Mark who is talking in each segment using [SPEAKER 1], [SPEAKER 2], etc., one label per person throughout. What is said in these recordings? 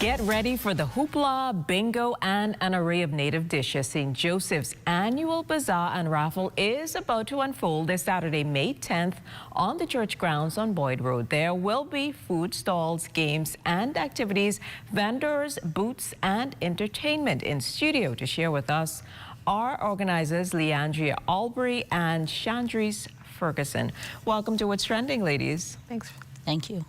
[SPEAKER 1] Get ready for the hoopla, bingo, and an array of native dishes. St. Joseph's annual Bazaar and Raffle is about to unfold this Saturday, May 10th on the church grounds on Boyd Road. There will be food stalls, games, and activities, vendors, booths, and entertainment. In studio to share with us are organizers Leandria, Albury, and Chandrice, Ferguson. Welcome to What's Trending, ladies.
[SPEAKER 2] Thanks.
[SPEAKER 3] Thank you.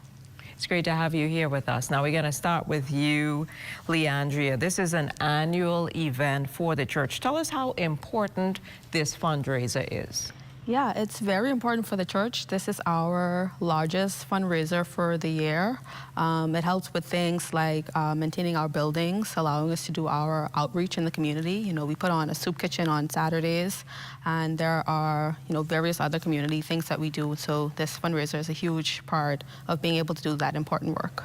[SPEAKER 1] It's great to have you here with us. Now we're going to start with you, Leandria. This is an annual event for the church. Tell us how important this fundraiser is.
[SPEAKER 2] Yeah, it's very important for the church. This is our largest fundraiser for the year. It helps with things like maintaining our buildings, allowing us to do our outreach in the community. You know, we put on a soup kitchen on Saturdays, and there are, various other community things that we do. So this fundraiser is a huge part of being able to do that important work.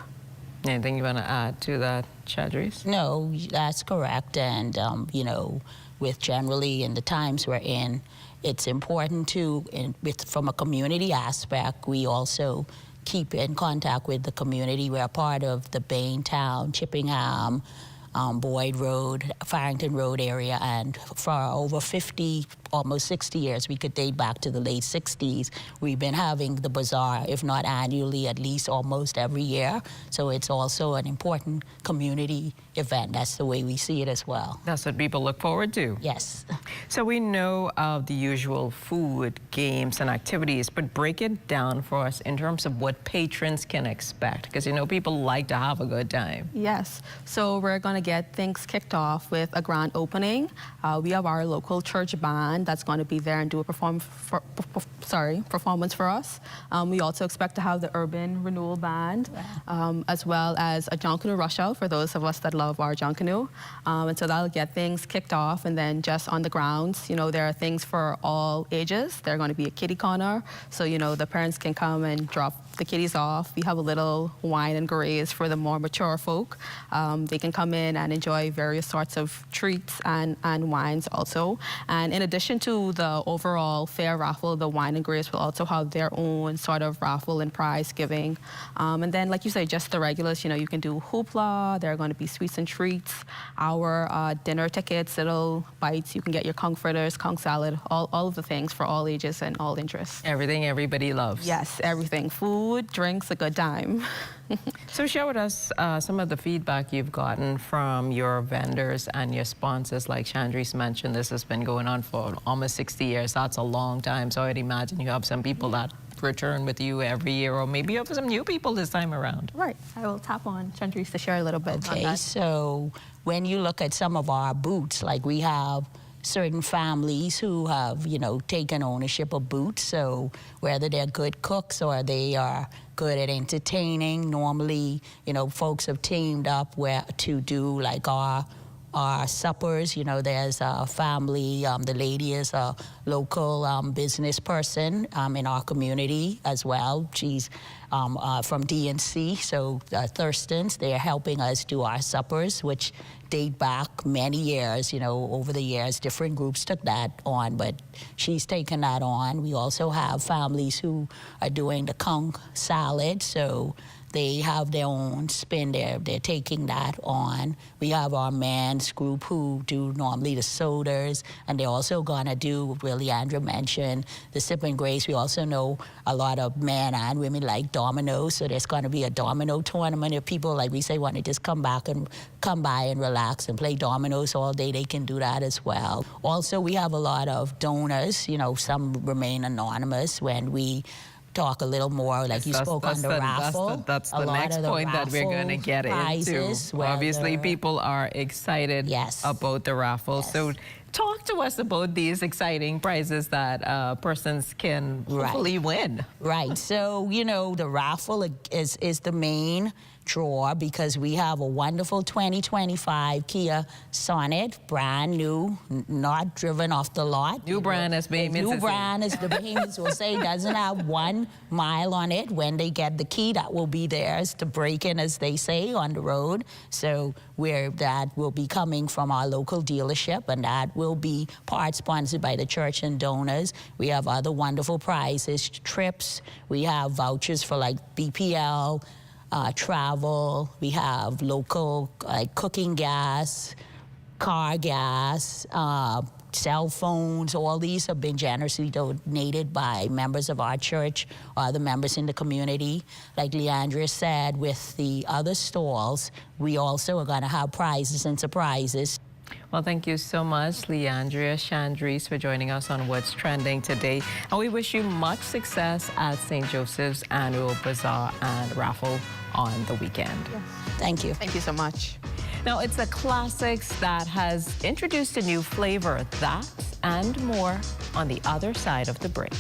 [SPEAKER 1] Anything you want to add to that, Chandrice?
[SPEAKER 3] No, that's correct. And, with generally in the times we're in, it's important to, from a community aspect, we also keep in contact with the community. We're part of the Baintown, Chippingham, Boyd Road, Farrington Road area, and for over 50, almost 60 years, we could date back to the late 60s, we've been having the bazaar, if not annually, at least almost every year. So it's also an important community event. That's the way we see it as well.
[SPEAKER 1] That's what people look forward to.
[SPEAKER 3] Yes.
[SPEAKER 1] So we know of the usual food, games, and activities, but break it down for us in terms of what patrons can expect, because people like to have a good time.
[SPEAKER 2] Yes. So we're going to get things kicked off with a grand opening. We have our local church band that's going to be there and do a performance for us. We also expect to have the Urban Renewal Band, as well as a John Canoe Rush Out for those of us that love our John Canoe. And so that'll get things kicked off. And then just on the grounds, there are things for all ages. There's going to be a kiddie corner, so the parents can come and drop the kiddies off. We have a little wine and graze for the more mature folk. They can come in and enjoy various sorts of treats and wines also. And in addition to the overall fair raffle, the wine and graze will also have their own sort of raffle and prize giving. And then, like you say, just the regulars, you can do hoopla. There are going to be sweets and treats. Our dinner tickets, little bites. You can get your conch fritters, conch salad, all of the things for all ages and all interests.
[SPEAKER 1] Everything everybody loves.
[SPEAKER 2] Yes, everything. Food, drinks, a good time.
[SPEAKER 1] So share with us some of the feedback you've gotten from your vendors and your sponsors. Like Chandrice mentioned, this has been going on for almost 60 years. That's a long time. So I'd imagine you have some people that return with you every year, or maybe you have some new people this time around.
[SPEAKER 2] Right. I will tap on Chandrice to share a little bit on that.
[SPEAKER 3] So when you look at some of our booths, like we have certain families who have, taken ownership of booths. So whether they're good cooks or they are good at entertaining, normally, folks have teamed up to do like our suppers. There's a family, the lady is a local business person in our community as well. She's from DNC, so Thurston's, they're helping us do our suppers, which date back many years. Over the years, different groups took that on, but she's taken that on. We also have families who are doing the conch salad, so they have their own spin there. They're taking that on. We have our men's group who do normally the sodas, and they're also gonna do, what Leandra mentioned, the sip and grace. We also know a lot of men and women like dominoes, so there's gonna be a domino tournament. If people, like we say, want to just come by and relax and play dominoes all day, they can do that as well. Also, we have a lot of donors. Some remain anonymous when we talk a little more, like you spoke on the raffle.
[SPEAKER 1] That's the next point that we're going to get into. Obviously, people are excited about the raffle. Yes. So talk to us about these exciting prizes that persons can hopefully win.
[SPEAKER 3] Right. So, the raffle is the main draw because we have a wonderful 2025 Kia Sonnet, brand new, not driven off the lot.
[SPEAKER 1] New brand, as Bahamians
[SPEAKER 3] New brand, as the Bahamians will say, doesn't have 1 mile on it. When they get the key, that will be theirs to break in, as they say, on the road. So that will be coming from our local dealership, and that will be part sponsored by the church and donors. We have other wonderful prizes, trips. We have vouchers for like BPL, travel. We have local cooking gas, car gas, cell phones. All these have been generously donated by members of our church or other members in the community. Like Leandria said, with the other stalls, we also are going to have prizes and surprises.
[SPEAKER 1] Well, thank you so much, Leandria, Chandrice, for joining us on What's Trending today. And we wish you much success at St. Joseph's annual Bazaar and Raffle on the weekend.
[SPEAKER 2] Yes.
[SPEAKER 3] Thank you.
[SPEAKER 2] Thank you so much.
[SPEAKER 1] Now, it's the classics that has introduced a new flavor. That and more on the other side of the break.